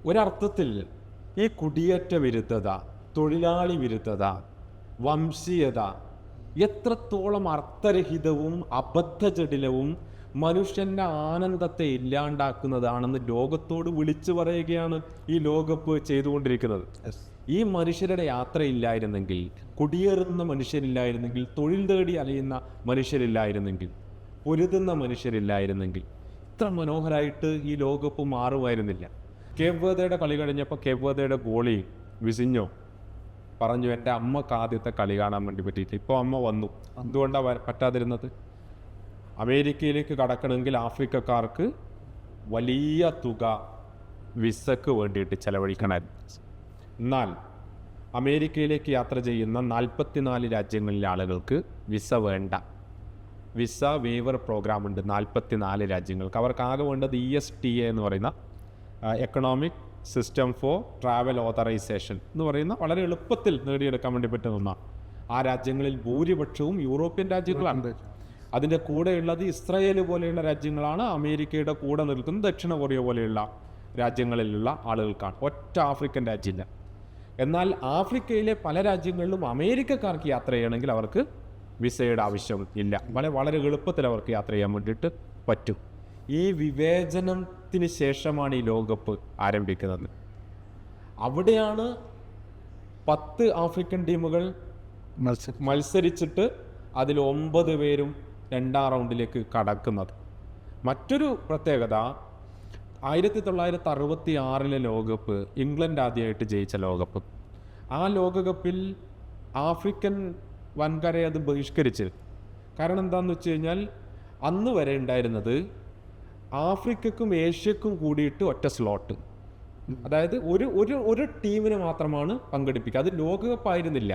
ഒരർത്ഥത്തിൽ ഈ കുടിയേറ്റ വിരുദ്ധത, തൊഴിലാളി വിരുദ്ധത, വംശീയത എത്രത്തോളം അർത്ഥരഹിതവും അബദ്ധജടിലവും മനുഷ്യൻ്റെ ആനന്ദത്തെ ഇല്ലാണ്ടാക്കുന്നതാണെന്ന് ലോകത്തോട് വിളിച്ചു പറയുകയാണ് ഈ ലോകകപ്പ് ചെയ്തുകൊണ്ടിരിക്കുന്നത്. ഈ മനുഷ്യരുടെ യാത്രയില്ലായിരുന്നെങ്കിൽ, കുടിയേറുന്ന മനുഷ്യരില്ലായിരുന്നെങ്കിൽ, തൊഴിൽ തേടി അലയുന്ന മനുഷ്യരില്ലായിരുന്നെങ്കിൽ, പൊരുതുന്ന മനുഷ്യരില്ലായിരുന്നെങ്കിൽ ഇത്ര മനോഹരമായിട്ട് ഈ ലോകകപ്പ് മാറുമായിരുന്നില്ല. കേപ്പ് വെർദയുടെ കളി കഴിഞ്ഞപ്പോൾ കേപ്പ് വെർദയുടെ ഗോളി വിസിഞ്ഞോ പറഞ്ഞു, എൻ്റെ അമ്മക്ക് ആദ്യത്തെ കളി കാണാൻ വേണ്ടി പറ്റിയിട്ട്. ഇപ്പോൾ അമ്മ വന്നു. എന്തുകൊണ്ടാണ് പറ്റാതിരുന്നത്? അമേരിക്കയിലേക്ക് കടക്കണമെങ്കിൽ ആഫ്രിക്കക്കാർക്ക് വലിയ തുക വിസക്ക് വേണ്ടിയിട്ട് ചെലവഴിക്കണമായിരുന്നു. എന്നാൽ അമേരിക്കയിലേക്ക് യാത്ര ചെയ്യുന്ന 44 രാജ്യങ്ങളിലെ ആളുകൾക്ക് വിസ വേണ്ട. വിസ വേവർ പ്രോഗ്രാം ഉണ്ട് 44 രാജ്യങ്ങൾക്ക്. അവർക്ക് ആകെ വേണ്ടത് ESTA എന്ന് പറയുന്ന economic system for travel authorisation എന്ന് പറയുന്ന വളരെ എളുപ്പത്തിൽ നേടിയെടുക്കാൻ വേണ്ടി പറ്റുന്ന ഒന്നാണ്. ആ രാജ്യങ്ങളിൽ ഭൂരിപക്ഷവും യൂറോപ്യൻ രാജ്യങ്ങളാണ്. അതിൻ്റെ കൂടെയുള്ളത് ഇസ്രായേൽ പോലെയുള്ള രാജ്യങ്ങളാണ്. അമേരിക്കയുടെ കൂടെ നിൽക്കുന്ന ദക്ഷിണ കൊറിയ പോലെയുള്ള രാജ്യങ്ങളിലുള്ള ആളുകൾക്കാണ്. ഒറ്റ ആഫ്രിക്കൻ രാജ്യമില്ല. എന്നാൽ ആഫ്രിക്കയിലെ പല രാജ്യങ്ങളിലും അമേരിക്കക്കാർക്ക് യാത്ര ചെയ്യണമെങ്കിൽ അവർക്ക് വിസയുടെ ആവശ്യം ഇല്ല. വളരെ എളുപ്പത്തിൽ അവർക്ക് യാത്ര ചെയ്യാൻ വേണ്ടിയിട്ട് പറ്റും. ഈ വിവേചനത്തിന് ശേഷമാണ് ഈ ലോകകപ്പ് ആരംഭിക്കുന്നത്. അവിടെയാണ് 10 ആഫ്രിക്കൻ ടീമുകൾ മത്സരിച്ചിട്ട് അതിൽ 9 പേരും 2ാം റൗണ്ടിലേക്ക് കടക്കുന്നത്. മറ്റൊരു പ്രത്യേകത, 1966 ലോകകപ്പ് ഇംഗ്ലണ്ട് ആദ്യമായിട്ട് ജയിച്ച ലോകകപ്പ്. ആ ലോകകപ്പിൽ ആഫ്രിക്കൻ വൻകരയെ അത് ബഹിഷ്കരിച്ച്. കാരണം എന്താണെന്ന് വെച്ച് കഴിഞ്ഞാൽ അന്ന് വരെ ഉണ്ടായിരുന്നത് ആഫ്രിക്കക്കും ഏഷ്യക്കും കൂടിയിട്ട് ഒറ്റ സ്ലോട്ട്, അതായത് ഒരു ടീമിനെ മാത്രമാണ് പങ്കെടുപ്പിക്കുക. അത് ലോകകപ്പായിരുന്നില്ല.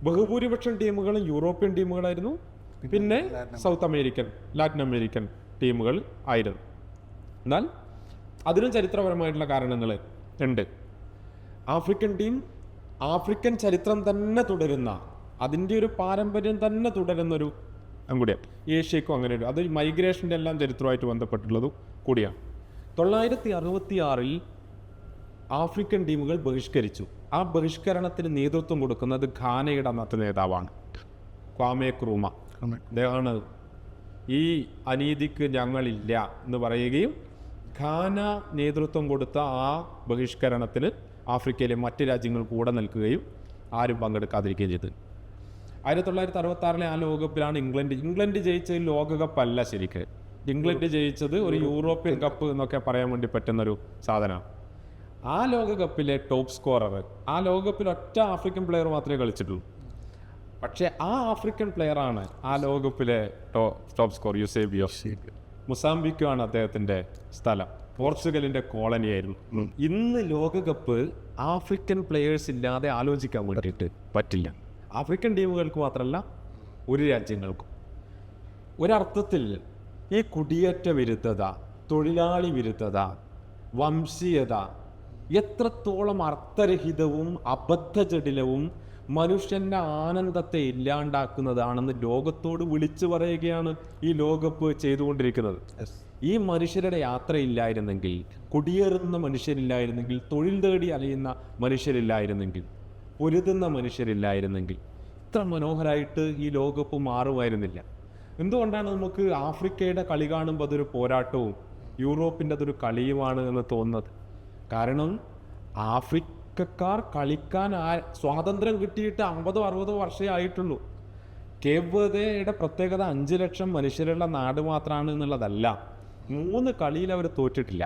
ബഹുഭൂരിപക്ഷം ടീമുകളും യൂറോപ്യൻ ടീമുകളായിരുന്നു, പിന്നെ സൗത്ത് അമേരിക്കൻ, ലാറ്റിൻ അമേരിക്കൻ ടീമുകൾ ആയിരുന്നു. എന്നാൽ അതിനും ചരിത്രപരമായിട്ടുള്ള കാരണങ്ങൾ ഉണ്ട്. ആഫ്രിക്കൻ ടീം ആഫ്രിക്കൻ ചരിത്രം തന്നെ തുടരുന്ന, അതിൻ്റെ ഒരു പാരമ്പര്യം തന്നെ തുടരുന്നൊരു കൂടിയാണ്. ഏഷ്യക്കും അങ്ങനെ ഒരു അത് മൈഗ്രേഷൻ്റെ എല്ലാം ചരിത്രമായിട്ട് ബന്ധപ്പെട്ടുള്ളതും കൂടിയാണ്. 1966 ആഫ്രിക്കൻ ടീമുകൾ ബഹിഷ്കരിച്ചു. ആ ബഹിഷ്കരണത്തിന് നേതൃത്വം കൊടുക്കുന്നത് ഘാനയുടെ അന്നത്തെ നേതാവാണ്, ക്വാമെ ക്രൂമ. അദ്ദേഹമാണ് ഈ അനീതിക്ക് ഞങ്ങളില്ല എന്ന് പറയുകയും ഘാന നേതൃത്വം കൊടുത്ത ആ ബഹിഷ്കരണത്തിന് ആഫ്രിക്കയിലെ മറ്റ് രാജ്യങ്ങൾ കൂടെ നിൽക്കുകയും ആരും പങ്കെടുക്കാതിരിക്കുകയും ചെയ്തു. 1966 ആ ലോകകപ്പിലാണ് ഇംഗ്ലണ്ട് ജയിച്ചത് ലോകകപ്പല്ല ശരിക്ക്. ഇംഗ്ലണ്ട് ജയിച്ചത് ഒരു യൂറോപ്യൻ കപ്പ് എന്നൊക്കെ പറയാൻ വേണ്ടി പറ്റുന്നൊരു സാധനമാണ്. ആ ലോകകപ്പിലെ ടോപ്പ് സ്കോറർ, ആ ലോകകപ്പിൽ ഒറ്റ ആഫ്രിക്കൻ പ്ലെയർ മാത്രമേ കളിച്ചിട്ടുള്ളൂ. പക്ഷേ ആ ആഫ്രിക്കൻ പ്ലെയറാണ് ആ ലോകകപ്പിലെ ടോപ്പ് സ്കോർ, യൂസേബിയോ. മുസാംബിക്കാണ് അദ്ദേഹത്തിൻ്റെ സ്ഥലം. പോർച്ചുഗലിൻ്റെ കോളനിയായിരുന്നു. ഇന്ന് ലോകകപ്പ് ആഫ്രിക്കൻ പ്ലെയേഴ്സ് ഇല്ലാതെ ആലോചിക്കാൻ വേണ്ടിയിട്ട് പറ്റില്ല. ആഫ്രിക്കൻ ടീമുകൾക്ക് മാത്രമല്ല, ഒരു രാജ്യങ്ങൾക്കും. ഒരർത്ഥത്തിൽ ഈ കുടിയേറ്റ വിരുദ്ധത, തൊഴിലാളി വിരുദ്ധത, വംശീയത എത്രത്തോളം അർത്ഥരഹിതവും അബദ്ധജടിലവും മനുഷ്യൻ്റെ ആനന്ദത്തെ ഇല്ലാണ്ടാക്കുന്നതാണെന്ന് ലോകത്തോട് വിളിച്ചു പറയുകയാണ് ഈ ലോകകപ്പ് ചെയ്തുകൊണ്ടിരിക്കുന്നത്. ഈ മനുഷ്യരുടെ യാത്രയില്ലായിരുന്നെങ്കിൽ, കുടിയേറുന്ന മനുഷ്യരില്ലായിരുന്നെങ്കിൽ, തൊഴിൽ തേടി അലയുന്ന മനുഷ്യരില്ലായിരുന്നെങ്കിൽ, പൊരുതുന്ന മനുഷ്യരില്ലായിരുന്നെങ്കിൽ ഇത്ര മനോഹരമായിട്ട് ഈ ലോകകപ്പ് മാറുമായിരുന്നില്ല. എന്തുകൊണ്ടാണ് നമുക്ക് ആഫ്രിക്കയുടെ കളി കാണുമ്പോൾ അതൊരു പോരാട്ടവും യൂറോപ്പിൻ്റെ അതൊരു കളിയുമാണ് എന്ന് തോന്നുന്നത്? കാരണം ആഫ്രിക്കക്കാർ കളിക്കാൻ സ്വാതന്ത്ര്യം കിട്ടിയിട്ട് 50-60 വർഷമേ ആയിട്ടുള്ളൂ. കേപ്പ് വെർദയുടെ പ്രത്യേകത 5 ലക്ഷം മനുഷ്യരുള്ള നാട് മാത്രമാണ് എന്നുള്ളതല്ല. 3 കളിയിൽ അവർ തോറ്റിട്ടില്ല.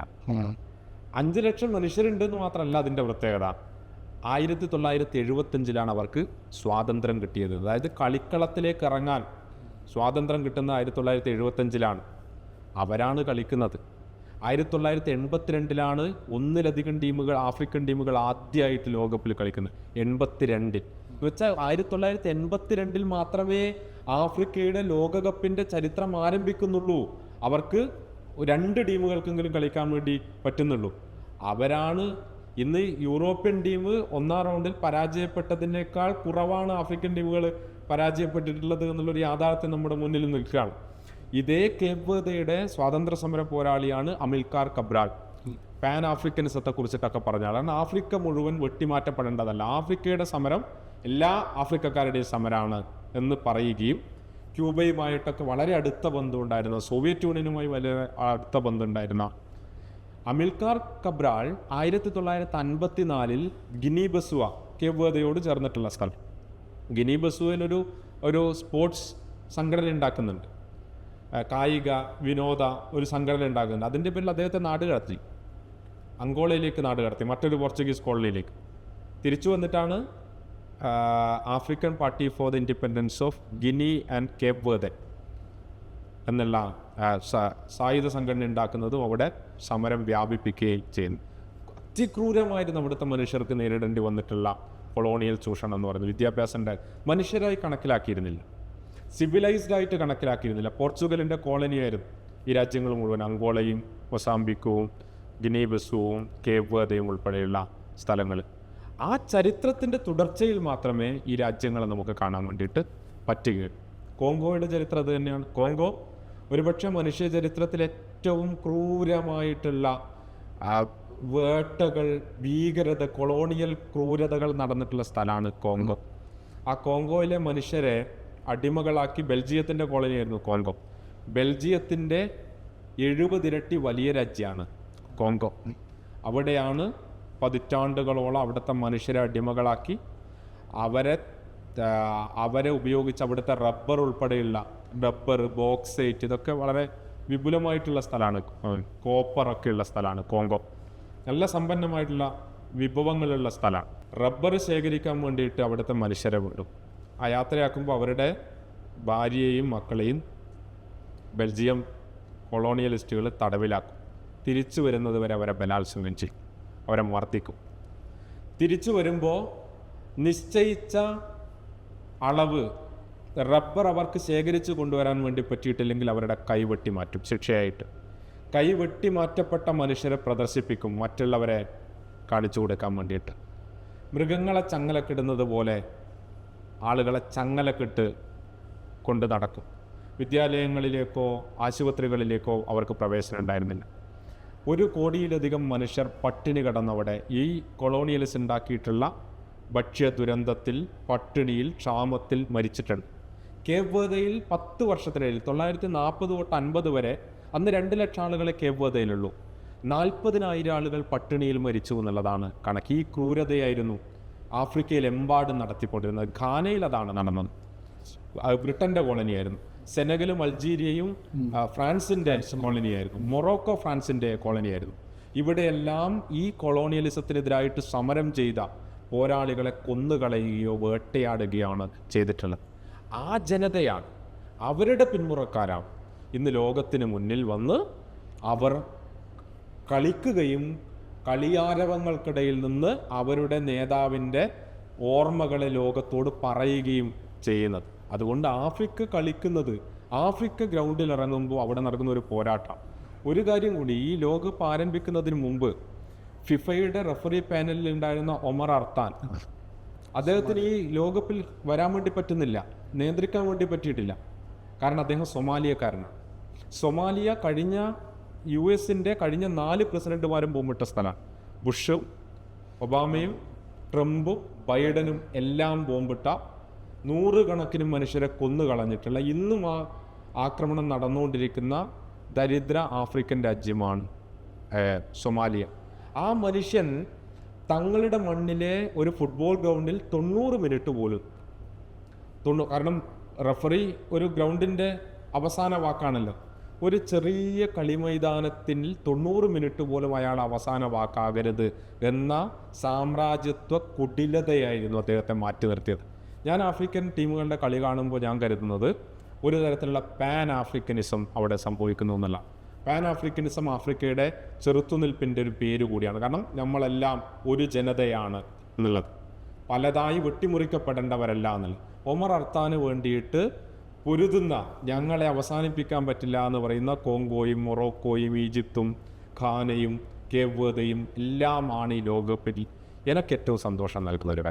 5 ലക്ഷം മനുഷ്യരുണ്ടെന്ന് മാത്രമല്ല അതിൻ്റെ പ്രത്യേകത. 1975 അവർക്ക് സ്വാതന്ത്ര്യം കിട്ടിയത്. അതായത് കളിക്കളത്തിലേക്ക് ഇറങ്ങാൻ സ്വാതന്ത്ര്യം കിട്ടുന്ന 1975 അവരാണ് കളിക്കുന്നത്. 1982 ഒന്നിലധികം ടീമുകൾ, ആഫ്രിക്കൻ ടീമുകൾ ആദ്യമായിട്ട് ലോകകപ്പിൽ കളിക്കുന്നത്. 82 എന്ന് വെച്ചാൽ 1982 മാത്രമേ ആഫ്രിക്കയുടെ ലോകകപ്പിൻ്റെ ചരിത്രം ആരംഭിക്കുന്നുള്ളൂ. അവർക്ക് 2 ടീമുകൾക്കെങ്കിലും കളിക്കാൻ വേണ്ടി പറ്റുന്നുള്ളൂ. അവരാണ് ഇന്ന് യൂറോപ്യൻ ടീം 1ാം റൗണ്ടിൽ പരാജയപ്പെട്ടതിനേക്കാൾ കുറവാണ് ആഫ്രിക്കൻ ടീമുകൾ പരാജയപ്പെട്ടിട്ടുള്ളത് എന്നുള്ളൊരു യാഥാർത്ഥ്യം നമ്മുടെ മുന്നിൽ നിൽക്കുകയാണ്. ഇതേ കേപ്പ് വെർദയുടെ സ്വാതന്ത്ര്യ സമര പോരാളിയാണ് അമിൽക്കാർ കബ്രാൽ. പാൻ ആഫ്രിക്കനിസത്തെ കുറിച്ചിട്ടൊക്കെ പറഞ്ഞാൽ, കാരണം ആഫ്രിക്ക മുഴുവൻ വെട്ടിമാറ്റപ്പെടേണ്ടതല്ല, ആഫ്രിക്കയുടെ സമരം എല്ലാ ആഫ്രിക്കക്കാരുടെയും സമരമാണ് എന്ന് പറയുകയും ക്യൂബയുമായിട്ടൊക്കെ വളരെ അടുത്ത ബന്ധമുണ്ടായിരുന്ന, സോവിയറ്റ് യൂണിയനുമായി വലിയ അടുത്ത ബന്ധമുണ്ടായിരുന്ന അമിൽക്കാർ കബ്രാൾ 1954 ഗിനി ബസുവ കേപ്പ് വെർദെയോട് ചേർന്നിട്ടുള്ള സ്ഥലം. ഗിനി ബസുവിനൊരു സ്പോർട്സ് സംഘടന ഉണ്ടാക്കുന്നുണ്ട്, കായിക വിനോദ ഒരു സംഘടന ഉണ്ടാക്കുന്നുണ്ട്. അതിൻ്റെ പേരിൽ അദ്ദേഹത്തെ നാട് കടത്തി, അങ്കോളയിലേക്ക് നാട് കടത്തി, മറ്റൊരു പോർച്ചുഗീസ് കോളനിയിലേക്ക്. തിരിച്ചു വന്നിട്ടാണ് African party for the independence of guinea and Cape Verde എന്നുള്ള സായുധ സംഘടന ഉണ്ടാക്കുന്നതും അവിടെ സമരം വ്യാപിപ്പിക്കുകയും ചെയ്യുന്നു. അതിക്രൂരമായിട്ട് അവിടുത്തെ മനുഷ്യർക്ക് നേരിടേണ്ടി വന്നിട്ടുള്ള കൊളോണിയൽ ചൂഷണം എന്ന് പറയുന്നത് വിദ്യാഭ്യാസത്തിൻ്റെ മനുഷ്യരായി കണക്കിലാക്കിയിരുന്നില്ല, സിവിലൈസ്ഡ് ആയിട്ട് കണക്കിലാക്കിയിരുന്നില്ല. പോർച്ചുഗലിൻ്റെ കോളനിയായിരുന്നു ഈ രാജ്യങ്ങൾ മുഴുവൻ, അങ്കോളയും മൊസാംബിക്കും ഗിനി ബിസുവും കേപ്പ് വെർദെയും ഉൾപ്പെടെയുള്ള സ്ഥലങ്ങൾ. ആ ചരിത്രത്തിൻ്റെ തുടർച്ചയിൽ മാത്രമേ ഈ രാജ്യങ്ങളെ നമുക്ക് കാണാൻ വേണ്ടിയിട്ട് പറ്റുകയുള്ളൂ. കോങ്കോയുടെ ചരിത്രം അത് തന്നെയാണ്. കോങ്കോ ഒരുപക്ഷെ മനുഷ്യ ചരിത്രത്തിൽ ഏറ്റവും ക്രൂരമായിട്ടുള്ള വേട്ടകൾ, ഭീകരത, കൊളോണിയൽ ക്രൂരതകൾ നടന്നിട്ടുള്ള സ്ഥലമാണ് കോങ്കോ. ആ കോങ്കോയിലെ മനുഷ്യരെ അടിമകളാക്കി, ബെൽജിയത്തിൻ്റെ കോളനിയായിരുന്നു കോങ്കോ. ബെൽജിയത്തിൻ്റെ 70 ഇരട്ടി വലിയ രാജ്യമാണ് കോങ്കോ. അവിടെയാണ് പതിറ്റാണ്ടുകളോളം അവിടുത്തെ മനുഷ്യരെ അടിമകളാക്കി അവരെ ഉപയോഗിച്ച് അവിടുത്തെ റബ്ബർ ഉൾപ്പെടെയുള്ള റബ്ബർ, ബോക്സൈറ്റ്, ഇതൊക്കെ വളരെ വിപുലമായിട്ടുള്ള സ്ഥലമാണ്. കോപ്പറൊക്കെ ഉള്ള സ്ഥലമാണ് കോങ്കോ. നല്ല സമ്പന്നമായിട്ടുള്ള വിഭവങ്ങളുള്ള സ്ഥലമാണ്. റബ്ബർ ശേഖരിക്കാൻ വേണ്ടിയിട്ട് അവിടുത്തെ മനുഷ്യരെ വിടും. ആ യാത്രയാക്കുമ്പോൾ അവരുടെ ഭാര്യയെയും മക്കളെയും ബെൽജിയം കൊളോണിയലിസ്റ്റുകൾ തടവിലാക്കും. തിരിച്ചു വരുന്നത് വരെ അവരെ ബലാത്സംഗം ചെയ്യും, അവരെ മർദ്ദിക്കും. തിരിച്ചു വരുമ്പോൾ നിശ്ചയിച്ച അളവ് റബ്ബർ അവർക്ക് ശേഖരിച്ച് കൊണ്ടുവരാൻ വേണ്ടി പറ്റിയിട്ടില്ലെങ്കിൽ അവരുടെ കൈവെട്ടി മാറ്റും ശിക്ഷയായിട്ട്. കൈവെട്ടി മാറ്റപ്പെട്ട മനുഷ്യരെ പ്രദർശിപ്പിക്കും മറ്റുള്ളവരെ കാണിച്ചു കൊടുക്കാൻ വേണ്ടിയിട്ട്. മൃഗങ്ങളെ ചങ്ങലക്കിടുന്നത് പോലെ ആളുകളെ ചങ്ങലക്കിട്ട് കൊണ്ട് നടക്കും. വിദ്യാലയങ്ങളിലേക്കോ ആശുപത്രികളിലേക്കോ അവർക്ക് പ്രവേശനം ഉണ്ടായിരുന്നില്ല. 1 കോടിയിലധികം മനുഷ്യർ പട്ടിണി കിടന്നവിടെ ഈ കൊളോണിയലിസ്റ്റ് ഉണ്ടാക്കിയിട്ടുള്ള ഭക്ഷ്യ ദുരന്തത്തിൽ, പട്ടിണിയിൽ, ക്ഷാമത്തിൽ മരിച്ചിട്ടുണ്ട്. കേപ്പ് വെർദെയിൽ 10 വർഷത്തിനിടയിൽ 1940 തൊട്ട് 50 വരെ അന്ന് 2 ലക്ഷം ആളുകളെ കേപ്പ് വെർദെയിലുള്ളൂ. 40,000 ആളുകൾ പട്ടിണിയിൽ മരിച്ചു എന്നുള്ളതാണ് കണക്ക്. ഈ ക്രൂരതയായിരുന്നു ആഫ്രിക്കയിലെമ്പാടും നടത്തിക്കൊണ്ടിരുന്നത്. ഘാനയിൽ അതാണ് നടന്നത്. ബ്രിട്ടൻ്റെ കോളനിയായിരുന്നു. സെനഗലും അൾജീരിയയും ഫ്രാൻസിൻ്റെ കോളനിയായിരുന്നു. മൊറോക്കോ ഫ്രാൻസിൻ്റെ കോളനിയായിരുന്നു. ഇവിടെയെല്ലാം ഈ കൊളോണിയലിസത്തിനെതിരായിട്ട് സമരം ചെയ്ത പോരാളികളെ കൊന്നുകളയുകയോ വേട്ടയാടുകയാണ് ചെയ്തിട്ടുള്ളത്. ആ ജനതയാണ്, അവരുടെ പിന്മുറക്കാരാണ് ഇന്ന് ലോകത്തിന് മുന്നിൽ വന്ന് അവർ കളിക്കുകയും കളിയാരവങ്ങൾക്കിടയിൽ നിന്ന് അവരുടെ നേതാവിൻ്റെ ഓർമ്മകളെ ലോകത്തോട് പറയുകയും ചെയ്യുന്നത്. അതുകൊണ്ട് ആഫ്രിക്ക കളിക്കുന്നത്, ആഫ്രിക്ക ഗ്രൗണ്ടിൽ ഇറങ്ങുമ്പോൾ അവിടെ നടക്കുന്ന ഒരു പോരാട്ടം. ഒരു കാര്യം കൂടി, ഈ ലോകകപ്പ് ആരംഭിക്കുന്നതിന് മുമ്പ് ഫിഫയുടെ റഫറി പാനലിൽ ഉണ്ടായിരുന്ന ഒമർ അർത്താൻ, അദ്ദേഹത്തിന് ഈ ലോകകപ്പിൽ വരാൻ വേണ്ടി പറ്റുന്നില്ല, നിയന്ത്രിക്കാൻ വേണ്ടി പറ്റിയിട്ടില്ല. കാരണം അദ്ദേഹം സൊമാലിയക്കാരനാണ്. സൊമാലിയ കഴിഞ്ഞ US-ൻ്റെ കഴിഞ്ഞ 4 പ്രസിഡന്റുമാരും ബോംബിട്ട സ്ഥലമാണ്. ബുഷും ഒബാമയും ട്രംപും ബൈഡനും എല്ലാം ബോംബിട്ട, 100 കണക്കിന് മനുഷ്യരെ കൊന്നുകളഞ്ഞിട്ടുള്ള, ഇന്നും ആ ആക്രമണം നടന്നുകൊണ്ടിരിക്കുന്ന ദരിദ്ര ആഫ്രിക്കൻ രാജ്യമാണ് സൊമാലിയ. ആ മനുഷ്യൻ തങ്ങളുടെ മണ്ണിലെ ഒരു ഫുട്ബോൾ ഗ്രൗണ്ടിൽ 90 മിനിറ്റ് പോലും, കാരണം റഫറി ഒരു ഗ്രൗണ്ടിൻ്റെ അവസാന വാക്കാണല്ലോ, ഒരു ചെറിയ കളിമൈതാനത്തിൽ 90 മിനിറ്റ് പോലും അയാൾ അവസാന വാക്കാകരുത് എന്ന സാമ്രാജ്യത്വ കുടിലതയായിരുന്നു അദ്ദേഹത്തെ മാറ്റി നിർത്തിയത്. ഞാൻ ആഫ്രിക്കൻ ടീമുകളുടെ കളി കാണുമ്പോൾ ഞാൻ കരുതുന്നത് ഒരു തരത്തിലുള്ള പാൻ ആഫ്രിക്കനിസം അവിടെ സംഭവിക്കുന്നു എന്നല്ല. പാൻ ആഫ്രിക്കനിസം ആഫ്രിക്കയുടെ ചെറുത്തുനിൽപ്പിൻ്റെ ഒരു പേര് കൂടിയാണ്. കാരണം നമ്മളെല്ലാം ഒരു ജനതയാണ് എന്നുള്ളത്, പലതായി വെട്ടിമുറിക്കപ്പെടേണ്ടവരല്ല എന്നുള്ളത്. ഒമർ അർത്താന് വേണ്ടിയിട്ട് പൊരുതുന്ന, ഞങ്ങളെ അവസാനിപ്പിക്കാൻ പറ്റില്ല എന്ന് പറയുന്ന കോങ്കോയും മൊറോക്കോയും ഈജിപ്തും ഘാനയും കേപ്പ് വെർദെയും എല്ലാമാണ് ഈ ലോകകപ്പിൽ എനിക്ക് ഏറ്റവും സന്തോഷം നൽകുന്ന ഒരു